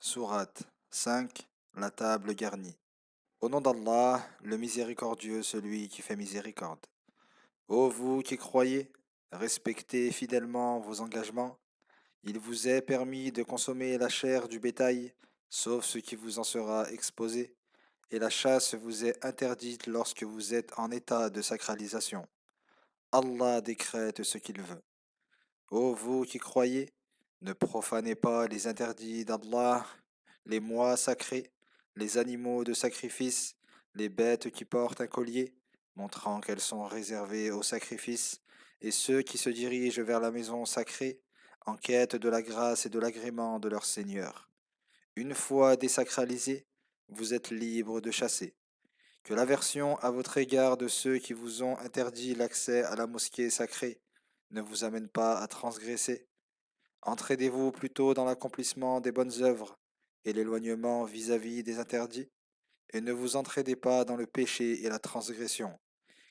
Sourate 5. La table garnie. Au nom d'Allah, le miséricordieux, celui qui fait miséricorde. Ô vous qui croyez, respectez fidèlement vos engagements. Il vous est permis de consommer la chair du bétail, sauf ce qui vous en sera exposé, et la chasse vous est interdite lorsque vous êtes en état de sacralisation. Allah décrète ce qu'il veut. Ô vous qui croyez, ne profanez pas les interdits d'Allah, les mois sacrés, les animaux de sacrifice, les bêtes qui portent un collier, montrant qu'elles sont réservées au sacrifice, et ceux qui se dirigent vers la maison sacrée, en quête de la grâce et de l'agrément de leur Seigneur. Une fois désacralisés, vous êtes libres de chasser. Que l'aversion à votre égard de ceux qui vous ont interdit l'accès à la mosquée sacrée ne vous amène pas à transgresser. Entraidez-vous plutôt dans l'accomplissement des bonnes œuvres et l'éloignement vis-à-vis des interdits, et ne vous entraidez pas dans le péché et la transgression.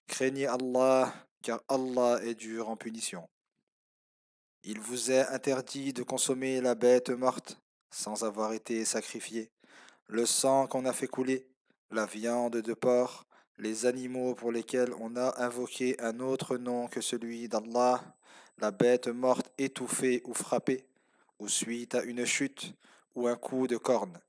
Craignez Allah, car Allah est dur en punition. Il vous est interdit de consommer la bête morte sans avoir été sacrifiée, le sang qu'on a fait couler, la viande de porc, les animaux pour lesquels on a invoqué un autre nom que celui d'Allah, la bête morte étouffée ou frappée, ou suite à une chute ou un coup de corne,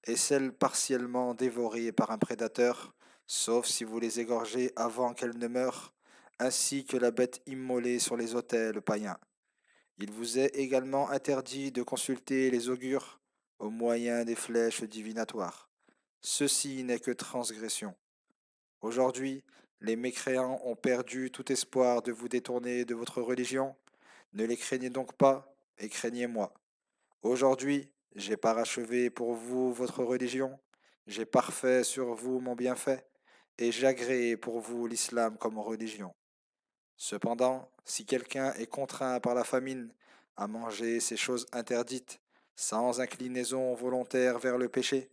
et celles partiellement dévorées par un prédateur, sauf si vous les égorgez avant qu'elles ne meurent, ainsi que la bête immolée sur les autels païens. Il vous est également interdit de consulter les augures au moyen des flèches divinatoires. Ceci n'est que transgression. Aujourd'hui, les mécréants ont perdu tout espoir de vous détourner de votre religion. Ne les craignez donc pas, et craignez-moi. Aujourd'hui, j'ai parachevé pour vous votre religion, j'ai parfait sur vous mon bienfait, et j'agrée pour vous l'islam comme religion. Cependant, si quelqu'un est contraint par la famine à manger ces choses interdites, sans inclinaison volontaire vers le péché,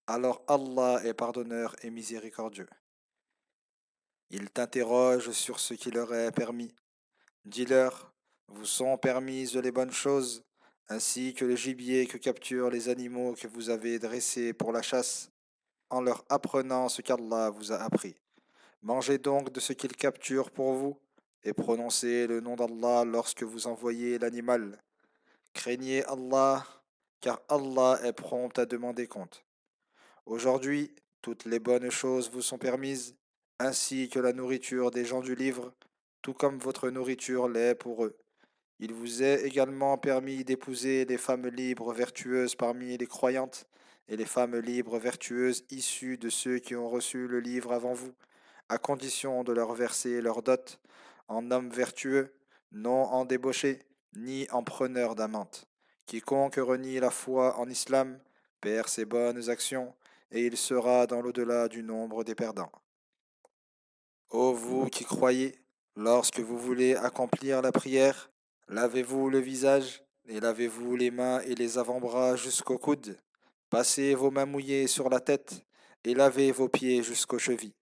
alors Allah est pardonneur et miséricordieux. Ils t'interrogent sur ce qui leur est permis. Dis-leur, vous sont permises les bonnes choses, ainsi que le gibier que capturent les animaux que vous avez dressés pour la chasse, en leur apprenant ce qu'Allah vous a appris. Mangez donc de ce qu'ils capturent pour vous, et prononcez le nom d'Allah lorsque vous envoyez l'animal. Craignez Allah, car Allah est prompt à demander compte. Aujourd'hui, toutes les bonnes choses vous sont permises, ainsi que la nourriture des gens du livre, tout comme votre nourriture l'est pour eux. Il vous est également permis d'épouser les femmes libres vertueuses parmi les croyantes, et les femmes libres vertueuses issues de ceux qui ont reçu le livre avant vous, à condition de leur verser leur dot, en hommes vertueux, non en débauchés, ni en preneurs d'amante. Quiconque renie la foi en islam perd ses bonnes actions, et il sera dans l'au-delà du nombre des perdants. Ô vous qui croyez, lorsque vous voulez accomplir la prière, lavez-vous le visage, et lavez-vous les mains et les avant-bras jusqu'aux coudes. Passez vos mains mouillées sur la tête, et lavez vos pieds jusqu'aux chevilles.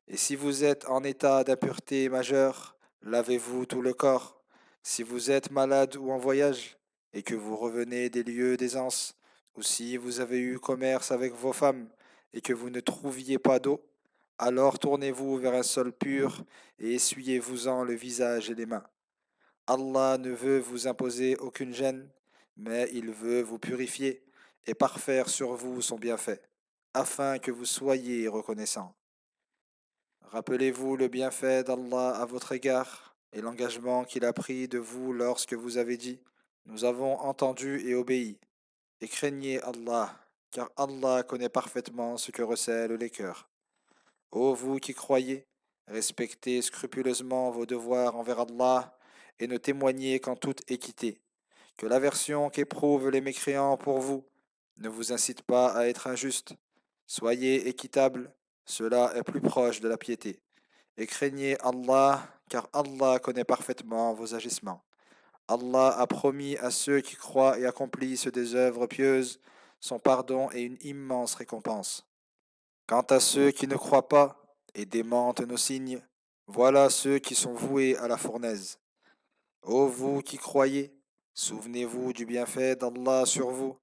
Et si vous êtes en état d'impureté majeure, lavez-vous tout le corps. Si vous êtes malade ou en voyage, et que vous revenez des lieux d'aisance, ou si vous avez eu commerce avec vos femmes, et que vous ne trouviez pas d'eau, alors tournez-vous vers un sol pur, et essuyez-vous-en le visage et les mains. Allah ne veut vous imposer aucune gêne, mais il veut vous purifier, et parfaire sur vous son bienfait, afin que vous soyez reconnaissants. Rappelez-vous le bienfait d'Allah à votre égard et l'engagement qu'il a pris de vous lorsque vous avez dit: Nous avons entendu et obéi. Et craignez Allah, car Allah connaît parfaitement ce que recèlent les cœurs. Ô vous qui croyez, respectez scrupuleusement vos devoirs envers Allah et ne témoignez qu'en toute équité. Que l'aversion qu'éprouvent les mécréants pour vous ne vous incite pas à être injuste. Soyez équitable, cela est plus proche de la piété. Et craignez Allah, car Allah connaît parfaitement vos agissements. Allah a promis à ceux qui croient et accomplissent des œuvres pieuses son pardon et une immense récompense. Quant à ceux qui ne croient pas et démentent nos signes, voilà ceux qui sont voués à la fournaise. Ô vous qui croyez, souvenez-vous du bienfait d'Allah sur vous,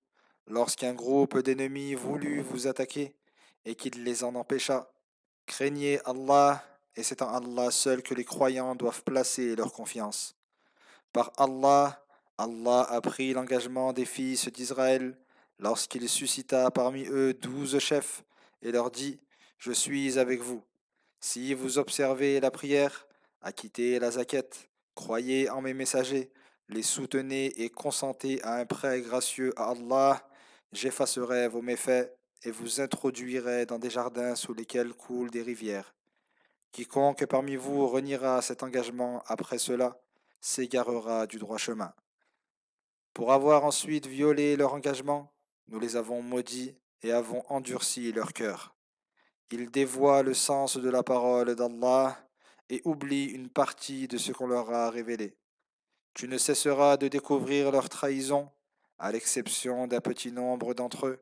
lorsqu'un groupe d'ennemis voulut vous attaquer et qu'il les en empêcha. Craignez Allah, et c'est en Allah seul que les croyants doivent placer leur confiance. Par Allah, Allah a pris l'engagement des fils d'Israël lorsqu'il suscita parmi eux 12 chefs et leur dit: Je suis avec vous. Si vous observez la prière, acquittez la zaquette, croyez en mes messagers, les soutenez et consentez à un prêt gracieux à Allah, j'effacerai vos méfaits et vous introduirai dans des jardins sous lesquels coulent des rivières. Quiconque parmi vous reniera cet engagement après cela s'égarera du droit chemin. Pour avoir ensuite violé leur engagement, nous les avons maudits et avons endurci leur cœur. Ils dévoient le sens de la parole d'Allah et oublient une partie de ce qu'on leur a révélé. Tu ne cesseras de découvrir leur trahison, à l'exception d'un petit nombre d'entre eux.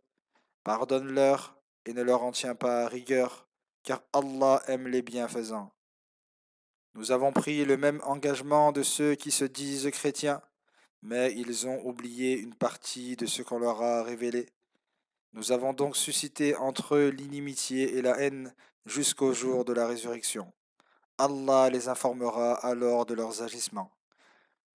Pardonne-leur et ne leur en tiens pas à rigueur, car Allah aime les bienfaisants. Nous avons pris le même engagement de ceux qui se disent chrétiens, mais ils ont oublié une partie de ce qu'on leur a révélé. Nous avons donc suscité entre eux l'inimitié et la haine jusqu'au jour de la résurrection. Allah les informera alors de leurs agissements.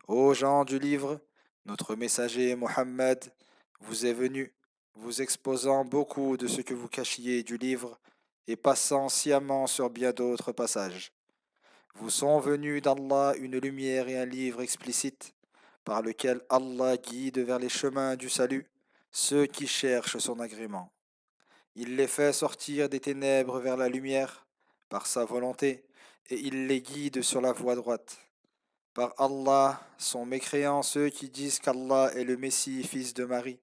Ô gens du livre, notre messager Mohammed vous est venu, vous exposant beaucoup de ce que vous cachiez du livre et passant sciemment sur bien d'autres passages. Vous sont venus d'Allah une lumière et un livre explicite, par lequel Allah guide vers les chemins du salut ceux qui cherchent son agrément. Il les fait sortir des ténèbres vers la lumière par sa volonté, et il les guide sur la voie droite. Par Allah sont mécréants ceux qui disent qu'Allah est le Messie, fils de Marie.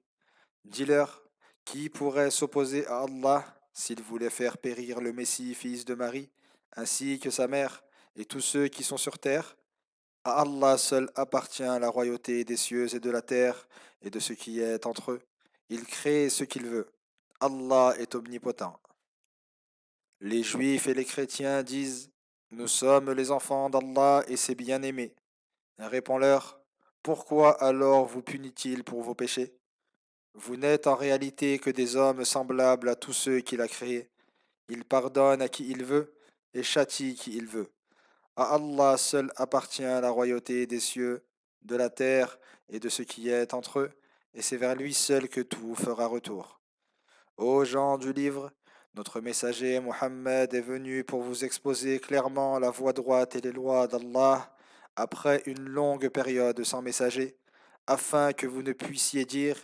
Dis-leur, qui pourrait s'opposer à Allah s'il voulait faire périr le Messie, fils de Marie, ainsi que sa mère et tous ceux qui sont sur terre? À Allah seul appartient la royauté des cieux et de la terre et de ce qui est entre eux. Il crée ce qu'il veut. Allah est omnipotent. Les Juifs et les chrétiens disent: Nous sommes les enfants d'Allah et ses bien-aimés. Réponds-leur: Pourquoi alors vous punit-il pour vos péchés? Vous n'êtes en réalité que des hommes semblables à tous ceux qu'il a créés. Il pardonne à qui il veut et châtie qui il veut. À Allah seul appartient la royauté des cieux, de la terre et de ce qui est entre eux, et c'est vers lui seul que tout fera retour. Ô gens du livre, notre messager Mohammed est venu pour vous exposer clairement la voie droite et les lois d'Allah après une longue période sans messager, afin que vous ne puissiez dire: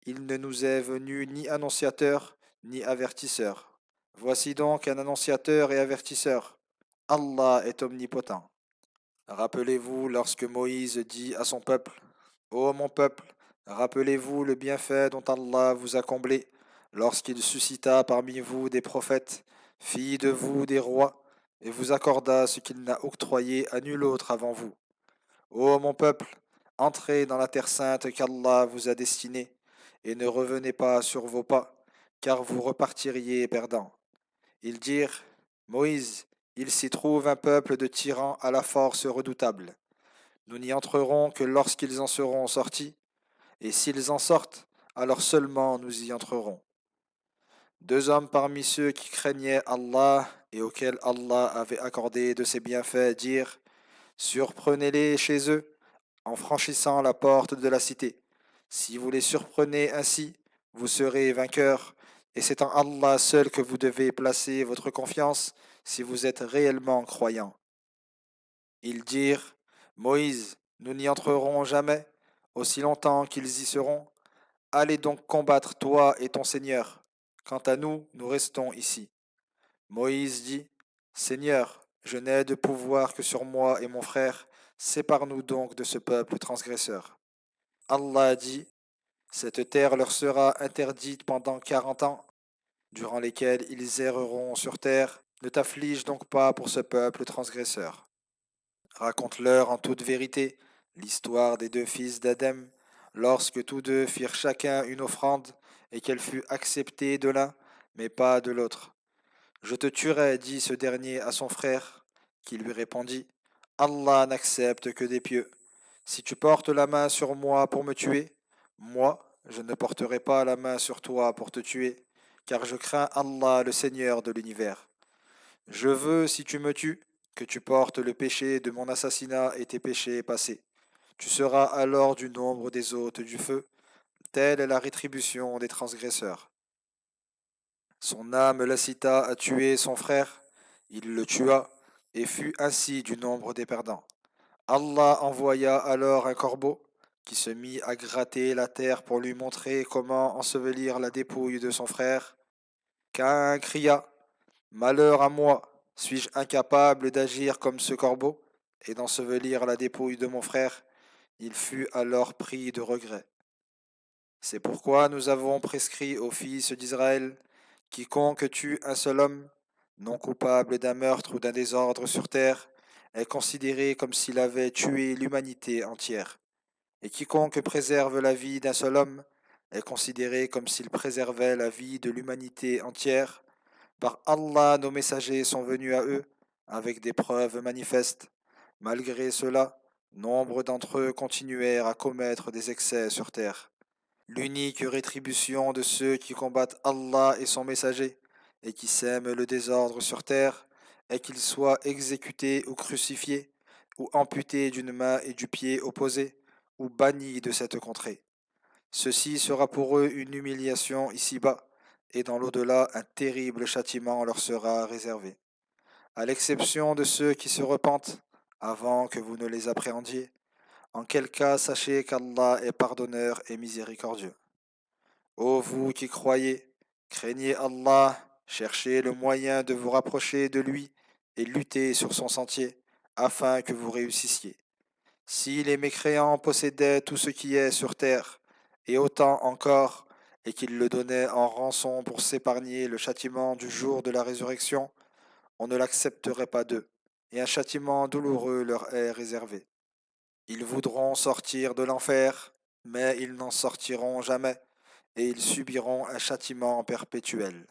Il ne nous est venu ni annonciateur ni avertisseur. Voici donc un annonciateur et avertisseur. Allah est omnipotent. Rappelez-vous lorsque Moïse dit à son peuple: Ô mon peuple, rappelez-vous le bienfait dont Allah vous a comblé, lorsqu'il suscita parmi vous des prophètes, fit de vous des rois, et vous accorda ce qu'il n'a octroyé à nul autre avant vous. Ô mon peuple, entrez dans la terre sainte qu'Allah vous a destinée, et ne revenez pas sur vos pas, car vous repartiriez perdants. Ils dirent: Moïse, il s'y trouve un peuple de tyrans à la force redoutable. Nous n'y entrerons que lorsqu'ils en seront sortis, et s'ils en sortent, alors seulement nous y entrerons. Deux hommes parmi ceux qui craignaient Allah et auxquels Allah avait accordé de ses bienfaits dirent: Surprenez-les chez eux en franchissant la porte de la cité. Si vous les surprenez ainsi, vous serez vainqueurs, et c'est en Allah seul que vous devez placer votre confiance si vous êtes réellement croyants. Ils dirent: Moïse, nous n'y entrerons jamais, aussi longtemps qu'ils y seront. Allez donc combattre toi et ton Seigneur. Quant à nous, nous restons ici. Moïse dit: Seigneur, je n'ai de pouvoir que sur moi et mon frère, sépare-nous donc de ce peuple transgresseur. Allah dit: Cette terre leur sera interdite pendant 40 ans, durant lesquels ils erreront sur terre. Ne t'afflige donc pas pour ce peuple transgresseur. Raconte-leur en toute vérité l'histoire des deux fils d'Adam, lorsque tous deux firent chacun une offrande, et qu'elle fut acceptée de l'un, mais pas de l'autre. Je te tuerai, dit ce dernier à son frère, qui lui répondit: Allah n'accepte que des pieux. Si tu portes la main sur moi pour me tuer, moi, je ne porterai pas la main sur toi pour te tuer, car je crains Allah, le Seigneur de l'univers. Je veux, si tu me tues, que tu portes le péché de mon assassinat et tes péchés passés. Tu seras alors du nombre des hôtes du feu, telle est la rétribution des transgresseurs. Son âme l'incita à tuer son frère, il le tua, et fut ainsi du nombre des perdants. Allah envoya alors un corbeau, qui se mit à gratter la terre pour lui montrer comment ensevelir la dépouille de son frère. Caïn cria, malheur à moi, suis-je incapable d'agir comme ce corbeau et d'ensevelir la dépouille de mon frère? Il fut alors pris de regret. C'est pourquoi nous avons prescrit aux fils d'Israël, quiconque tue un seul homme, non coupable d'un meurtre ou d'un désordre sur terre, est considéré comme s'il avait tué l'humanité entière. Et quiconque préserve la vie d'un seul homme est considéré comme s'il préservait la vie de l'humanité entière. Par Allah, nos messagers sont venus à eux avec des preuves manifestes. Malgré cela, nombre d'entre eux continuèrent à commettre des excès sur terre. L'unique rétribution de ceux qui combattent Allah et son messager, et qui sèment le désordre sur terre, est qu'ils soient exécutés ou crucifiés, ou amputés d'une main et du pied opposés, ou bannis de cette contrée. Ceci sera pour eux une humiliation ici-bas, et dans l'au-delà un terrible châtiment leur sera réservé. À l'exception de ceux qui se repentent, avant que vous ne les appréhendiez, en quel cas sachez qu'Allah est pardonneur et miséricordieux. Ô vous qui croyez, craignez Allah, cherchez le moyen de vous rapprocher de lui et luttez sur son sentier, afin que vous réussissiez. Si les mécréants possédaient tout ce qui est sur terre, et autant encore, et qu'ils le donnaient en rançon pour s'épargner le châtiment du jour de la résurrection, on ne l'accepterait pas d'eux, et un châtiment douloureux leur est réservé. Ils voudront sortir de l'enfer, mais ils n'en sortiront jamais, et ils subiront un châtiment perpétuel.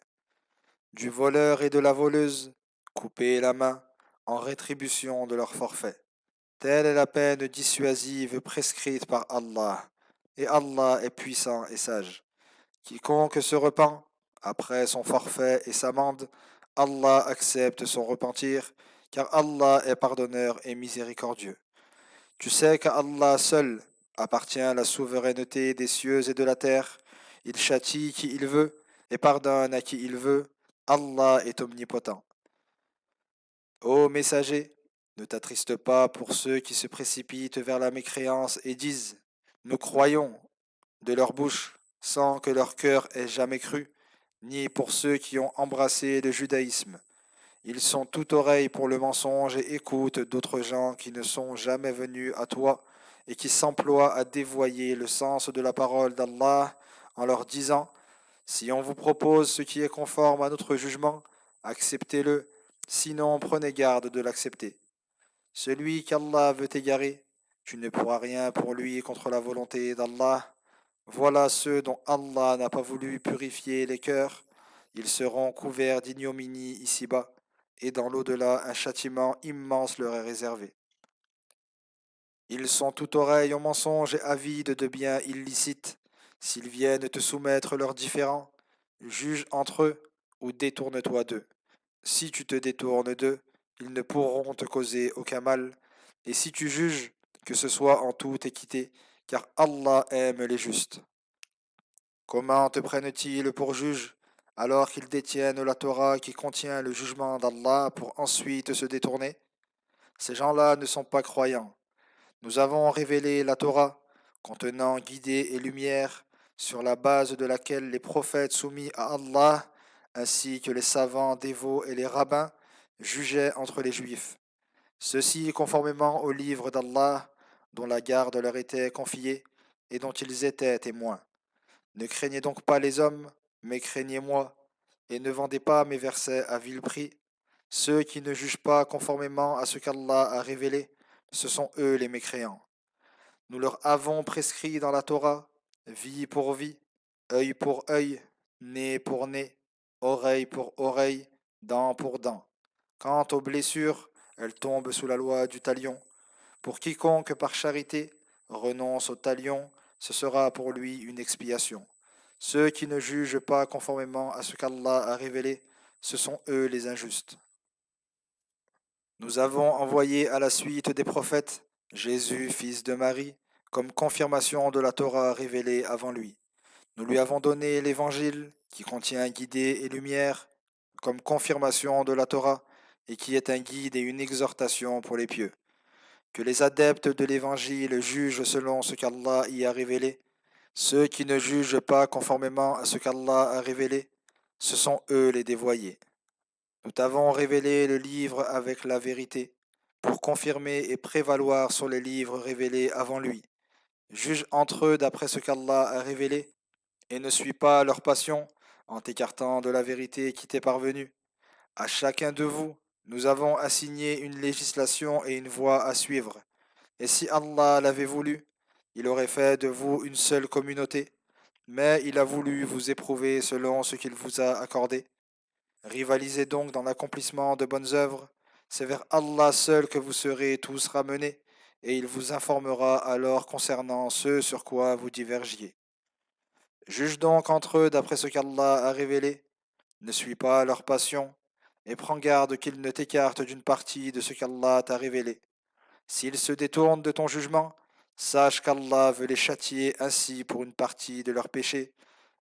Du voleur et de la voleuse, coupez la main en rétribution de leur forfait. Telle est la peine dissuasive prescrite par Allah, et Allah est puissant et sage. Quiconque se repent, après son forfait et s'amende, Allah accepte son repentir, car Allah est pardonneur et miséricordieux. Tu sais qu'à Allah seul appartient la souveraineté des cieux et de la terre. Il châtie qui il veut et pardonne à qui il veut. Allah est omnipotent. Ô messager, ne t'attriste pas pour ceux qui se précipitent vers la mécréance et disent Nous croyons de leur bouche sans que leur cœur ait jamais cru, ni pour ceux qui ont embrassé le judaïsme. Ils sont tout oreilles pour le mensonge et écoutent d'autres gens qui ne sont jamais venus à toi et qui s'emploient à dévoyer le sens de la parole d'Allah en leur disant Si on vous propose ce qui est conforme à notre jugement, acceptez-le, sinon prenez garde de l'accepter. Celui qu'Allah veut égarer, tu ne pourras rien pour lui contre la volonté d'Allah. Voilà ceux dont Allah n'a pas voulu purifier les cœurs. Ils seront couverts d'ignominie ici-bas, et dans l'au-delà un châtiment immense leur est réservé. Ils sont tout oreilles au mensonge et avides de biens illicites. S'ils viennent te soumettre leurs différends, juge entre eux ou détourne-toi d'eux. Si tu te détournes d'eux, ils ne pourront te causer aucun mal, et si tu juges, que ce soit en toute équité, car Allah aime les justes. Comment te prennent-ils pour juge, alors qu'ils détiennent la Torah qui contient le jugement d'Allah pour ensuite se détourner? Ces gens-là ne sont pas croyants. Nous avons révélé la Torah, contenant guidée et lumière, sur la base de laquelle les prophètes soumis à Allah, ainsi que les savants dévots et les rabbins, jugeaient entre les Juifs. Ceci conformément au livre d'Allah, dont la garde leur était confiée et dont ils étaient témoins. Ne craignez donc pas les hommes, mais craignez-moi, et ne vendez pas mes versets à vil prix. Ceux qui ne jugent pas conformément à ce qu'Allah a révélé, ce sont eux les mécréants. Nous leur avons prescrit dans la Torah vie pour vie, œil pour œil, nez pour nez, oreille pour oreille, dent pour dent. Quant aux blessures, elles tombent sous la loi du talion. Pour quiconque par charité renonce au talion, ce sera pour lui une expiation. Ceux qui ne jugent pas conformément à ce qu'Allah a révélé, ce sont eux les injustes. Nous avons envoyé à la suite des prophètes Jésus, fils de Marie, comme confirmation de la Torah révélée avant lui. Nous lui avons donné l'Évangile, qui contient guidée et lumière, comme confirmation de la Torah, et qui est un guide et une exhortation pour les pieux. Que les adeptes de l'Évangile jugent selon ce qu'Allah y a révélé. Ceux qui ne jugent pas conformément à ce qu'Allah a révélé, ce sont eux les dévoyés. Nous t'avons révélé le livre avec la vérité, pour confirmer et prévaloir sur les livres révélés avant lui. Juge entre eux d'après ce qu'Allah a révélé, et ne suis pas leur passion en t'écartant de la vérité qui t'est parvenue. À chacun de vous, nous avons assigné une législation et une voie à suivre. Et si Allah l'avait voulu, il aurait fait de vous une seule communauté, mais il a voulu vous éprouver selon ce qu'il vous a accordé. Rivalisez donc dans l'accomplissement de bonnes œuvres, c'est vers Allah seul que vous serez tous ramenés, et il vous informera alors concernant ce sur quoi vous divergiez. Juge donc entre eux d'après ce qu'Allah a révélé, ne suis pas leur passion, et prends garde qu'ils ne t'écartent d'une partie de ce qu'Allah t'a révélé. S'ils se détournent de ton jugement, sache qu'Allah veut les châtier ainsi pour une partie de leurs péchés,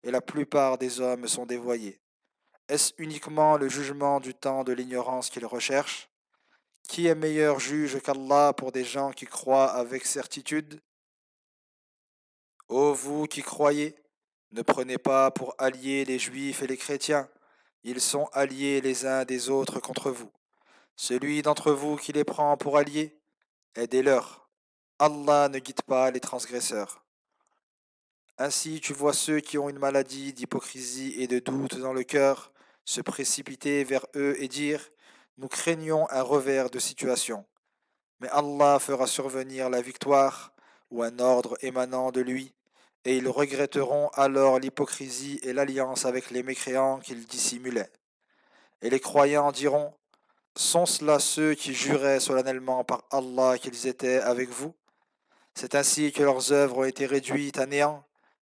et la plupart des hommes sont dévoyés. Est-ce uniquement le jugement du temps de l'ignorance qu'ils recherchent? Qui est meilleur juge qu'Allah pour des gens qui croient avec certitude? Ô vous qui croyez, ne prenez pas pour alliés les juifs et les chrétiens, ils sont alliés les uns des autres contre vous. Celui d'entre vous qui les prend pour alliés, aidez-leur. Allah ne guide pas les transgresseurs. Ainsi tu vois ceux qui ont une maladie d'hypocrisie et de doute dans le cœur se précipiter vers eux et dire nous craignons un revers de situation. Mais Allah fera survenir la victoire ou un ordre émanant de lui, et ils regretteront alors l'hypocrisie et l'alliance avec les mécréants qu'ils dissimulaient. Et les croyants diront sont-ce là ceux qui juraient solennellement par Allah qu'ils étaient avec vous? C'est ainsi que leurs œuvres ont été réduites à néant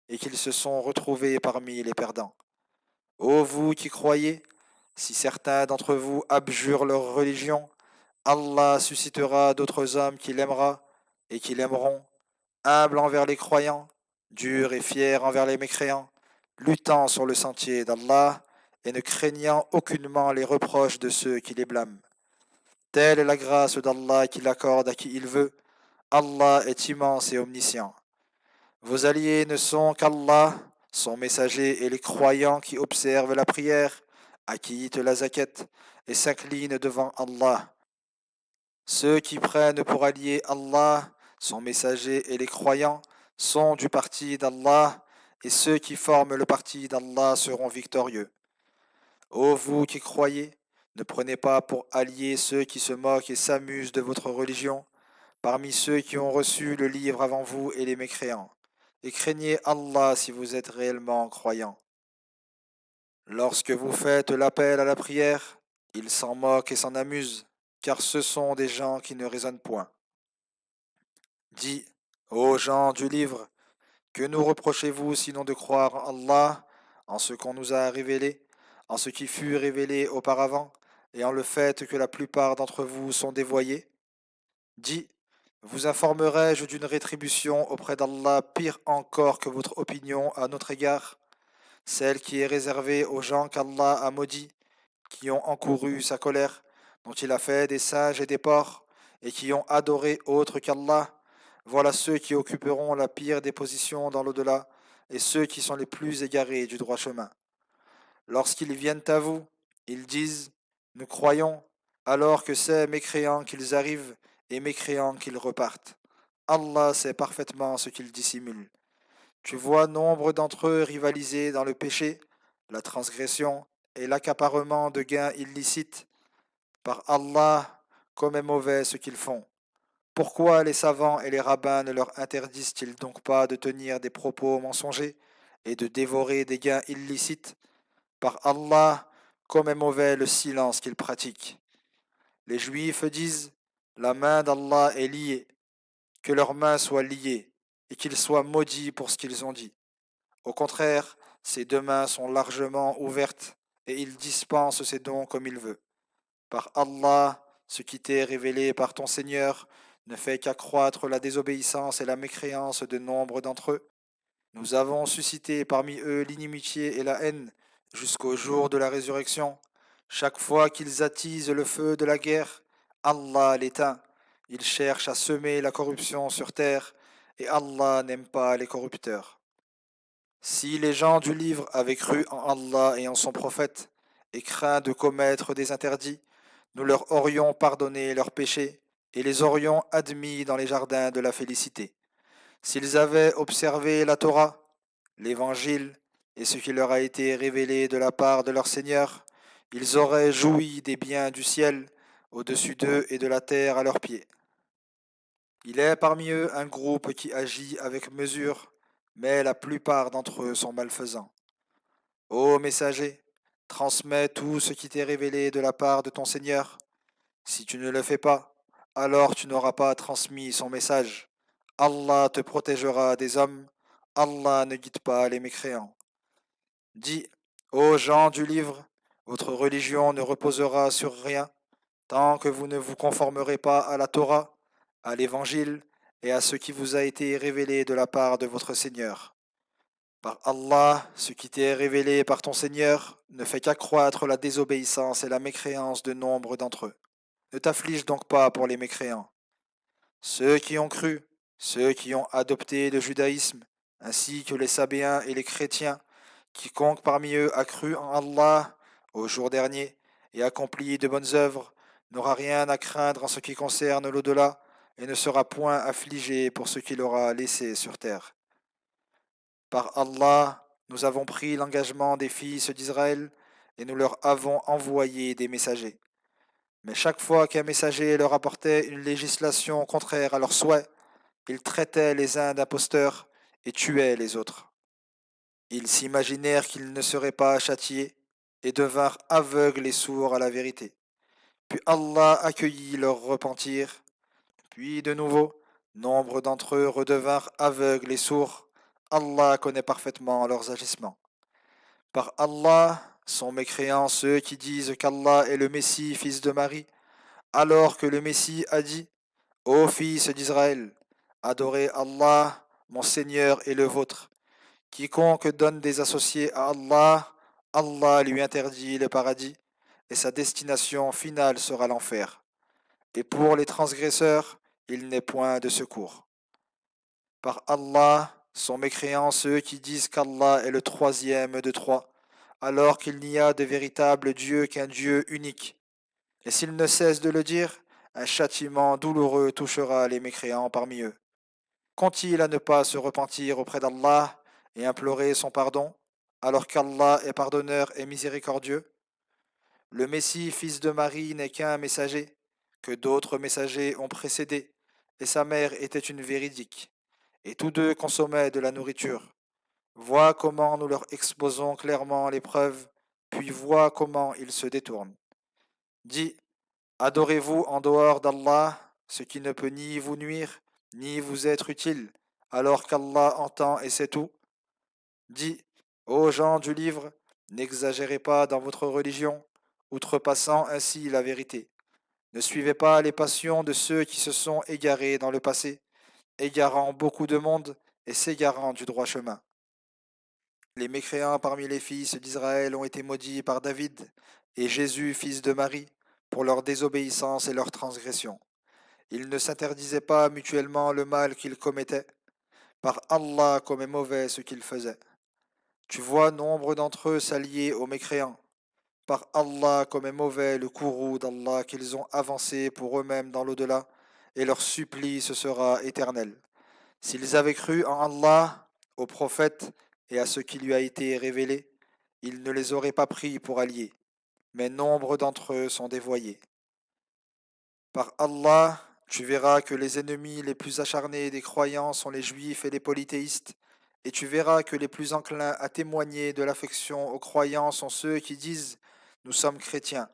et qu'ils se sont retrouvés parmi les perdants. Ô vous qui croyez, si certains d'entre vous abjurent leur religion, Allah suscitera d'autres hommes qui l'aimera et qui l'aimeront, humbles envers les croyants, durs et fiers envers les mécréants, luttant sur le sentier d'Allah et ne craignant aucunement les reproches de ceux qui les blâment. Telle est la grâce d'Allah qu'il accorde à qui il veut. Allah est immense et omniscient. Vos alliés ne sont qu'Allah, son messager et les croyants qui observent la prière, acquittent la zakat et s'inclinent devant Allah. Ceux qui prennent pour alliés Allah, son messager et les croyants sont du parti d'Allah, et ceux qui forment le parti d'Allah seront victorieux. Ô vous qui croyez, ne prenez pas pour alliés ceux qui se moquent et s'amusent de votre religion, parmi ceux qui ont reçu le livre avant vous et les mécréants, et craignez Allah si vous êtes réellement croyants. Lorsque vous faites l'appel à la prière, ils s'en moquent et s'en amusent, car ce sont des gens qui ne raisonnent point. Dis, ô gens du livre, que nous reprochez-vous sinon de croire en Allah, en ce qu'on nous a révélé, en ce qui fut révélé auparavant, et en le fait que la plupart d'entre vous sont dévoyés? Dis, vous informerai-je d'une rétribution auprès d'Allah pire encore que votre opinion à notre égard, celle qui est réservée aux gens qu'Allah a maudits, qui ont encouru sa colère, dont il a fait des singes et des porcs, et qui ont adoré autre qu'Allah? Voilà ceux qui occuperont la pire des positions dans l'au-delà, et ceux qui sont les plus égarés du droit chemin. Lorsqu'ils viennent à vous, ils disent, nous croyons, alors que c'est mécréants qu'ils arrivent et mécréants qu'ils repartent. Allah sait parfaitement ce qu'ils dissimulent. Tu vois nombre d'entre eux rivaliser dans le péché, la transgression et l'accaparement de gains illicites. Par Allah, comme est mauvais ce qu'ils font. Pourquoi les savants et les rabbins ne leur interdisent-ils donc pas de tenir des propos mensongers et de dévorer des gains illicites? Par Allah, comme est mauvais le silence qu'ils pratiquent. Les Juifs disent, la main d'Allah est liée, que leurs mains soient liées. et qu'ils soient maudits pour ce qu'ils ont dit. Au contraire, ses deux mains sont largement ouvertes, et il dispense ses dons comme il veut. Par Allah, ce qui t'est révélé par ton Seigneur ne fait qu'accroître la désobéissance et la mécréance de nombre d'entre eux. Nous avons suscité parmi eux l'inimitié et la haine jusqu'au jour de la résurrection. Chaque fois qu'ils attisent le feu de la guerre, Allah l'éteint. Ils cherchent à semer la corruption sur terre, et Allah n'aime pas les corrupteurs. Si les gens du livre avaient cru en Allah et en son prophète, et craint de commettre des interdits, nous leur aurions pardonné leurs péchés, et les aurions admis dans les jardins de la félicité. S'ils avaient observé la Torah, l'Évangile et ce qui leur a été révélé de la part de leur Seigneur, ils auraient joui des biens du ciel au-dessus d'eux et de la terre à leurs pieds. Il est parmi eux un groupe qui agit avec mesure, mais la plupart d'entre eux sont malfaisants. Ô messager, transmets tout ce qui t'est révélé de la part de ton Seigneur. Si tu ne le fais pas, alors tu n'auras pas transmis son message. Allah te protégera des hommes. Allah ne guide pas les mécréants. Dis, ô gens du livre, votre religion ne reposera sur rien tant que vous ne vous conformerez pas à la Torah, à l'Évangile et à ce qui vous a été révélé de la part de votre Seigneur. Par Allah, ce qui t'est révélé par ton Seigneur ne fait qu'accroître la désobéissance et la mécréance de nombre d'entre eux. Ne t'afflige donc pas pour les mécréants. Ceux qui ont cru, ceux qui ont adopté le judaïsme, ainsi que les Sabéens et les chrétiens, quiconque parmi eux a cru en Allah au jour dernier et accompli de bonnes œuvres, n'aura rien à craindre en ce qui concerne l'au-delà et ne sera point affligé pour ce qu'il aura laissé sur terre. Par Allah, nous avons pris l'engagement des fils d'Israël et nous leur avons envoyé des messagers. Mais chaque fois qu'un messager leur apportait une législation contraire à leurs souhaits, ils traitaient les uns d'imposteurs et tuaient les autres. Ils s'imaginèrent qu'ils ne seraient pas châtiés et devinrent aveugles et sourds à la vérité. Puis Allah accueillit leur repentir. Puis de nouveau, nombre d'entre eux redevinrent aveugles et sourds. Allah connaît parfaitement leurs agissements. Par Allah sont mécréants ceux qui disent qu'Allah est le Messie, fils de Marie, alors que le Messie a dit: Ô fils d'Israël, adorez Allah, mon Seigneur et le vôtre. Quiconque donne des associés à Allah, Allah lui interdit le paradis, et sa destination finale sera l'enfer. Et pour les transgresseurs, il n'est point de secours. Par Allah sont mécréants ceux qui disent qu'Allah est le troisième de trois, alors qu'il n'y a de véritable Dieu qu'un Dieu unique. Et s'ils ne cessent de le dire, un châtiment douloureux touchera les mécréants parmi eux. Qu'ont-ils à ne pas se repentir auprès d'Allah et implorer son pardon, alors qu'Allah est pardonneur et miséricordieux? Le Messie, fils de Marie, n'est qu'un messager, que d'autres messagers ont précédé, et sa mère était une véridique, et tous deux consommaient de la nourriture. Vois comment nous leur exposons clairement les preuves, puis vois comment ils se détournent. Dis, adorez-vous en dehors d'Allah, ce qui ne peut ni vous nuire, ni vous être utile, alors qu'Allah entend et sait tout. Dis, ô gens du livre, n'exagérez pas dans votre religion, outrepassant ainsi la vérité. Ne suivez pas les passions de ceux qui se sont égarés dans le passé, égarant beaucoup de monde et s'égarant du droit chemin. Les mécréants parmi les fils d'Israël ont été maudits par David et Jésus, fils de Marie, pour leur désobéissance et leur transgression. Ils ne s'interdisaient pas mutuellement le mal qu'ils commettaient. Par Allah, comme est mauvais ce qu'ils faisaient. Tu vois nombre d'entre eux s'allier aux mécréants. Par Allah, comme est mauvais le courroux d'Allah qu'ils ont avancé pour eux-mêmes dans l'au-delà, et leur supplice sera éternel. S'ils avaient cru en Allah, au prophète et à ce qui lui a été révélé, ils ne les auraient pas pris pour alliés, mais nombre d'entre eux sont dévoyés. Par Allah, tu verras que les ennemis les plus acharnés des croyants sont les juifs et les polythéistes, et tu verras que les plus enclins à témoigner de l'affection aux croyants sont ceux qui disent: Nous sommes chrétiens,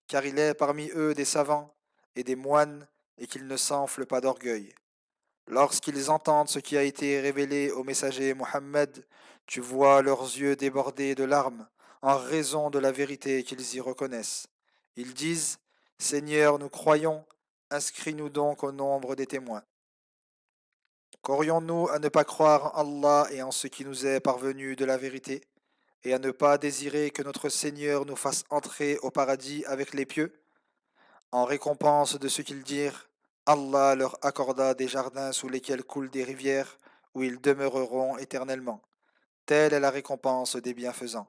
car il est parmi eux des savants et des moines, et qu'ils ne s'enflent pas d'orgueil. Lorsqu'ils entendent ce qui a été révélé au messager Mohammed, tu vois leurs yeux déborder de larmes en raison de la vérité qu'ils y reconnaissent. Ils disent, Seigneur, nous croyons, inscris-nous donc au nombre des témoins. Qu'aurions-nous à ne pas croire en Allah et en ce qui nous est parvenu de la vérité, et à ne pas désirer que notre Seigneur nous fasse entrer au paradis avec les pieux? En récompense de ce qu'ils dirent, Allah leur accorda des jardins sous lesquels coulent des rivières, où ils demeureront éternellement. Telle est la récompense des bienfaisants.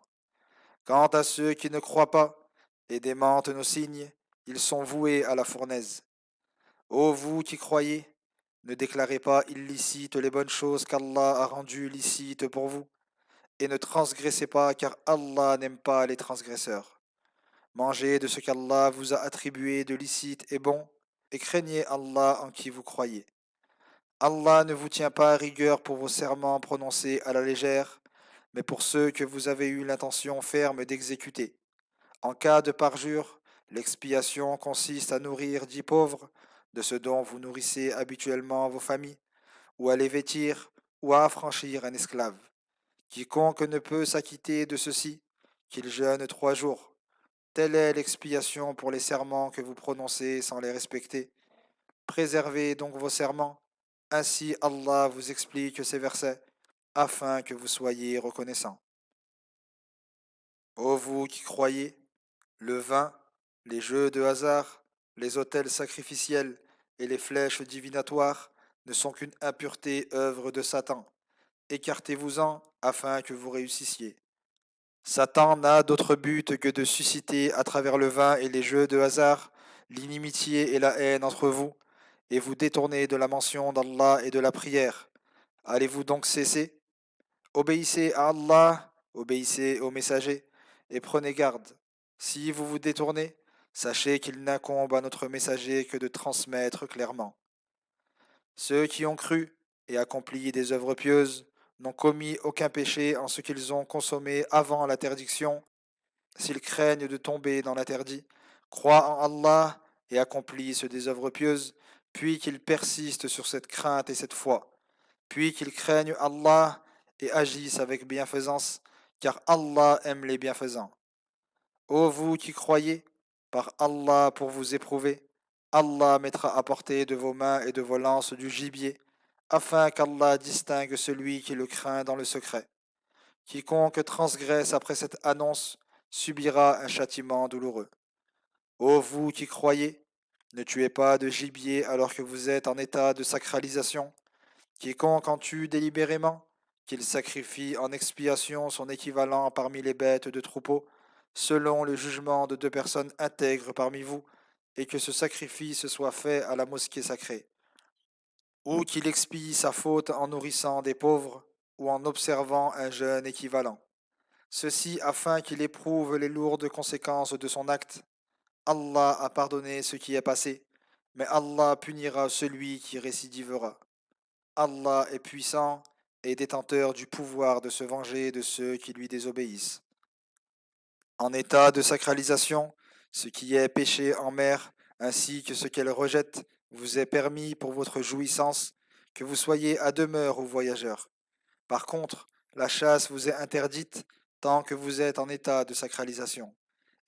Quant à ceux qui ne croient pas et démentent nos signes, ils sont voués à la fournaise. Ô vous qui croyez, ne déclarez pas illicites les bonnes choses qu'Allah a rendues licites pour vous, et ne transgressez pas, car Allah n'aime pas les transgresseurs. Mangez de ce qu'Allah vous a attribué de licite et bon, et craignez Allah en qui vous croyez. Allah ne vous tient pas à rigueur pour vos serments prononcés à la légère, mais pour ceux que vous avez eu l'intention ferme d'exécuter. En cas de parjure, l'expiation consiste à nourrir 10 pauvres, de ce dont vous nourrissez habituellement vos familles, ou à les vêtir, ou à affranchir un esclave. Quiconque ne peut s'acquitter de ceci, qu'il jeûne 3 jours. Telle est l'expiation pour les serments que vous prononcez sans les respecter. Préservez donc vos serments. Ainsi Allah vous explique ces versets, afin que vous soyez reconnaissants. Ô vous qui croyez, le vin, les jeux de hasard, les autels sacrificiels et les flèches divinatoires ne sont qu'une impureté œuvre de Satan. Écartez-vous-en afin que vous réussissiez. Satan n'a d'autre but que de susciter à travers le vin et les jeux de hasard l'inimitié et la haine entre vous, et vous détourner de la mention d'Allah et de la prière. Allez-vous donc cesser? Obéissez à Allah, obéissez au messager, et prenez garde. Si vous vous détournez, sachez qu'il n'incombe à notre messager que de transmettre clairement. Ceux qui ont cru et accompli des œuvres pieuses n'ont commis aucun péché en ce qu'ils ont consommé avant l'interdiction, s'ils craignent de tomber dans l'interdit, croient en Allah et accomplissent des œuvres pieuses, puis qu'ils persistent sur cette crainte et cette foi, puis qu'ils craignent Allah et agissent avec bienfaisance, car Allah aime les bienfaisants. Ô vous qui croyez, par Allah pour vous éprouver, Allah mettra à portée de vos mains et de vos lances du gibier, afin qu'Allah distingue celui qui le craint dans le secret. Quiconque transgresse après cette annonce subira un châtiment douloureux. Ô vous qui croyez, ne tuez pas de gibier alors que vous êtes en état de sacralisation. Quiconque en tue délibérément, qu'il sacrifie en expiation son équivalent parmi les bêtes de troupeau, selon le jugement de 2 personnes intègres parmi vous, et que ce sacrifice soit fait à la mosquée sacrée. Ou qu'il expie sa faute en nourrissant des pauvres, ou en observant un jeûne équivalent. Ceci afin qu'il éprouve les lourdes conséquences de son acte. Allah a pardonné ce qui est passé, mais Allah punira celui qui récidivera. Allah est puissant et détenteur du pouvoir de se venger de ceux qui lui désobéissent. En état de sacralisation, ce qui est péché en mer, ainsi que ce qu'elle rejette, vous est permis pour votre jouissance, que vous soyez à demeure ou voyageurs. Par contre, la chasse vous est interdite tant que vous êtes en état de sacralisation,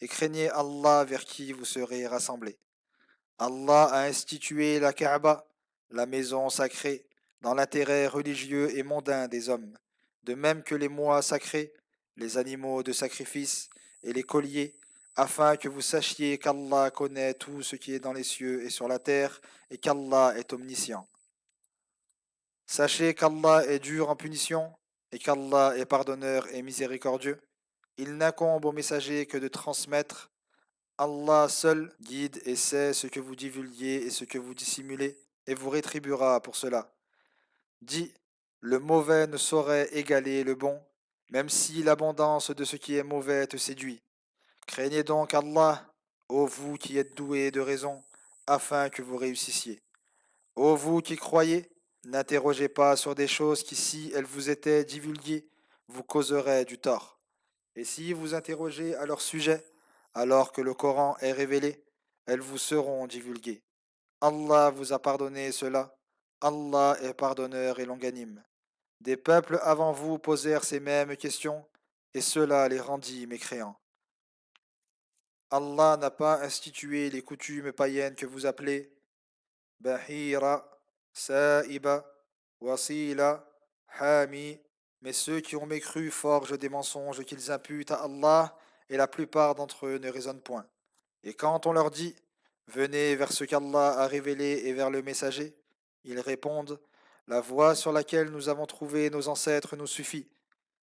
et craignez Allah vers qui vous serez rassemblés. Allah a institué la Kaaba, la maison sacrée, dans l'intérêt religieux et mondain des hommes, de même que les mois sacrés, les animaux de sacrifice et les colliers, afin que vous sachiez qu'Allah connaît tout ce qui est dans les cieux et sur la terre, et qu'Allah est omniscient. Sachez qu'Allah est dur en punition, et qu'Allah est pardonneur et miséricordieux. Il n'incombe au messager que de transmettre. Allah seul guide et sait ce que vous divulguez et ce que vous dissimulez, et vous rétribuera pour cela. Dis, le mauvais ne saurait égaler le bon, même si l'abondance de ce qui est mauvais te séduit. Craignez donc Allah, ô vous qui êtes doués de raison, afin que vous réussissiez. Ô vous qui croyez, n'interrogez pas sur des choses qui, si elles vous étaient divulguées, vous causeraient du tort. Et si vous interrogez à leur sujet, alors que le Coran est révélé, elles vous seront divulguées. Allah vous a pardonné cela. Allah est pardonneur et longanime. Des peuples avant vous posèrent ces mêmes questions, et cela les rendit mécréants. Allah n'a pas institué les coutumes païennes que vous appelez Bahira, Sa'iba, Wasila, Hami, mais ceux qui ont mécru forgent des mensonges qu'ils imputent à Allah, et la plupart d'entre eux ne raisonnent point. Et quand on leur dit Venez vers ce qu'Allah a révélé et vers le messager, ils répondent La voie sur laquelle nous avons trouvé nos ancêtres nous suffit.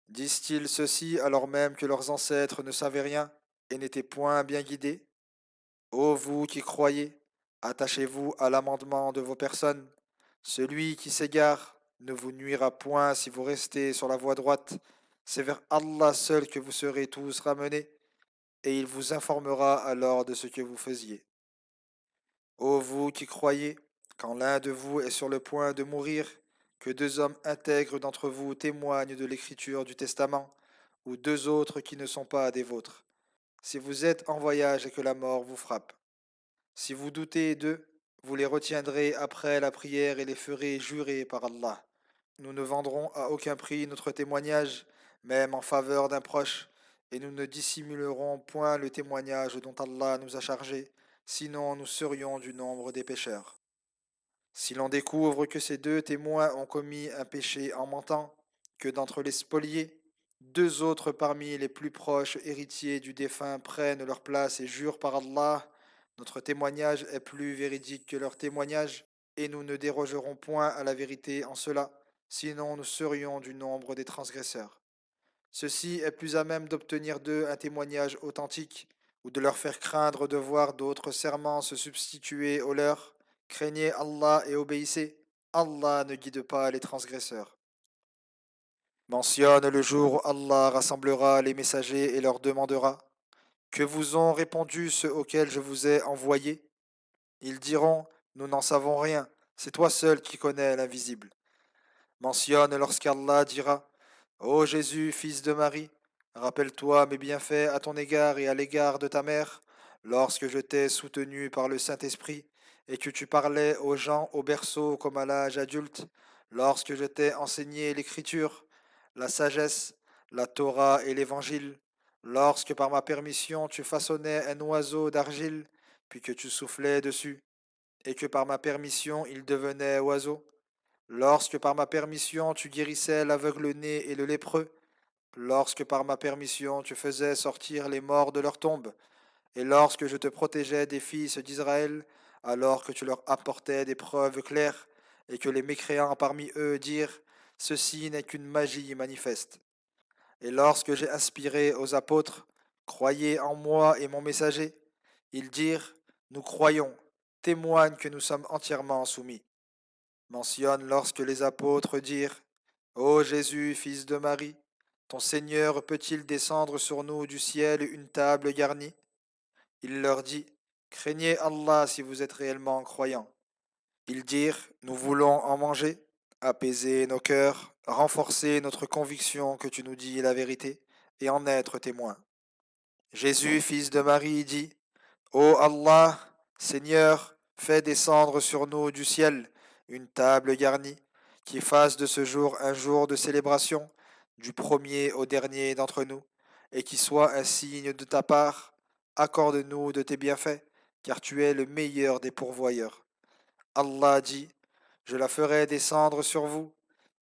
Disent-ils ceci alors même que leurs ancêtres ne savaient rien et n'étaient point bien guidés? Ô vous qui croyez, attachez-vous à l'amendement de vos personnes. Celui qui s'égare ne vous nuira point si vous restez sur la voie droite. C'est vers Allah seul que vous serez tous ramenés, et il vous informera alors de ce que vous faisiez. Ô vous qui croyez, quand l'un de vous est sur le point de mourir, que deux hommes intègres d'entre vous témoignent de l'écriture du testament, ou deux autres qui ne sont pas des vôtres. Si vous êtes en voyage et que la mort vous frappe, si vous doutez d'eux, vous les retiendrez après la prière et les ferez jurer par Allah. Nous ne vendrons à aucun prix notre témoignage, même en faveur d'un proche, et nous ne dissimulerons point le témoignage dont Allah nous a chargé, sinon nous serions du nombre des pécheurs. Si l'on découvre que ces deux témoins ont commis un péché en mentant, que d'entre les spoliés, deux autres parmi les plus proches héritiers du défunt prennent leur place et jurent par Allah, notre témoignage est plus véridique que leur témoignage, et nous ne dérogerons point à la vérité en cela, sinon nous serions du nombre des transgresseurs. Ceci est plus à même d'obtenir d'eux un témoignage authentique, ou de leur faire craindre de voir d'autres serments se substituer aux leurs. Craignez Allah et obéissez. Allah ne guide pas les transgresseurs. Mentionne le jour où Allah rassemblera les messagers et leur demandera Que vous ont répondu ceux auxquels je vous ai envoyés? Ils diront Nous n'en savons rien, c'est toi seul qui connais l'invisible. Mentionne lorsqu'Allah dira Ô Jésus, fils de Marie, rappelle-toi mes bienfaits à ton égard et à l'égard de ta mère, lorsque je t'ai soutenu par le Saint-Esprit, et que tu parlais aux gens au berceau comme à l'âge adulte, lorsque je t'ai enseigné l'écriture, la sagesse, la Torah et l'évangile, lorsque par ma permission tu façonnais un oiseau d'argile, puis que tu soufflais dessus, et que par ma permission il devenait oiseau, lorsque par ma permission tu guérissais l'aveugle-né et le lépreux, lorsque par ma permission tu faisais sortir les morts de leur tombe, et lorsque je te protégeais des fils d'Israël, alors que tu leur apportais des preuves claires, et que les mécréants parmi eux dirent Ceci n'est qu'une magie manifeste. Et lorsque j'ai inspiré aux apôtres Croyez en moi et mon messager, ils dirent Nous croyons, témoigne que nous sommes entièrement soumis. Mentionne lorsque les apôtres dirent Ô Jésus, fils de Marie, ton Seigneur peut-il descendre sur nous du ciel une table garnie? Il leur dit Craignez Allah si vous êtes réellement croyants. Ils dirent Nous voulons en manger, apaiser nos cœurs, renforcer notre conviction que tu nous dis la vérité et en être témoin. Jésus, fils de Marie, dit Ô Allah, Seigneur, fais descendre sur nous du ciel une table garnie, qui fasse de ce jour un jour de célébration, du premier au dernier d'entre nous, et qui soit un signe de ta part. Accorde-nous de tes bienfaits, car tu es le meilleur des pourvoyeurs. Allah dit, je la ferai descendre sur vous,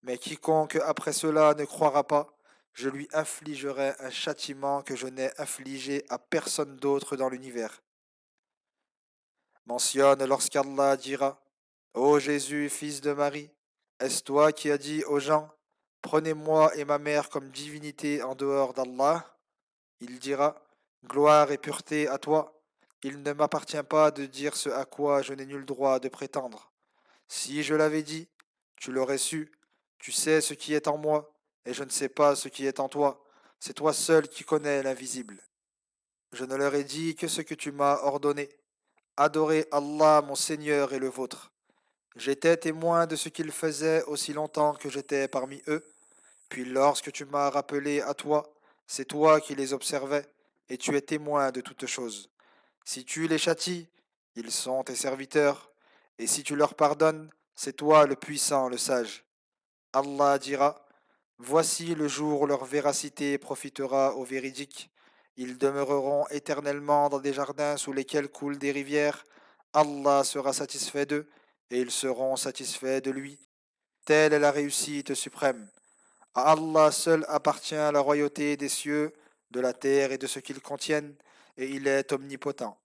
mais quiconque après cela ne croira pas, je lui infligerai un châtiment que je n'ai infligé à personne d'autre dans l'univers. Mentionne lorsqu'Allah dira Ô Jésus, fils de Marie, est-ce toi qui as dit aux gens Prenez-moi et ma mère comme divinité en dehors d'Allah? Il dira Gloire et pureté à toi. Il ne m'appartient pas de dire ce à quoi je n'ai nul droit de prétendre. Si je l'avais dit, tu l'aurais su. Tu sais ce qui est en moi, et je ne sais pas ce qui est en toi. C'est toi seul qui connais l'invisible. Je ne leur ai dit que ce que tu m'as ordonné. Adorez Allah, mon Seigneur et le vôtre. J'étais témoin de ce qu'ils faisaient aussi longtemps que j'étais parmi eux. Puis lorsque tu m'as rappelé à toi, c'est toi qui les observais, et tu es témoin de toutes choses. Si tu les châties, ils sont tes serviteurs, et si tu leur pardonnes, c'est toi le puissant, le sage. Allah dira, voici le jour où leur véracité profitera aux véridiques. Ils demeureront éternellement dans des jardins sous lesquels coulent des rivières. Allah sera satisfait d'eux et ils seront satisfaits de lui. Telle est la réussite suprême. À Allah seul appartient la royauté des cieux, de la terre et de ce qu'ils contiennent, et il est omnipotent.